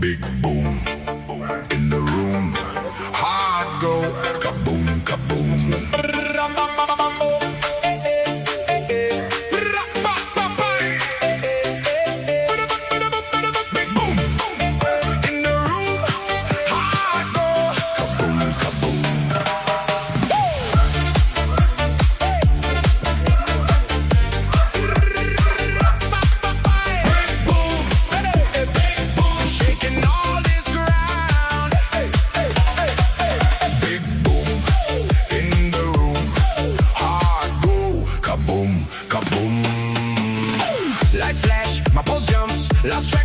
Big boom in the room. Heart go kaboom, kaboom. Big boom in the room. Heart go kaboom, kaboom. Shaking all this ground. Big boom in the room. Heart go kaboom, kaboom. Light flash, my pulse jumps. Lost track.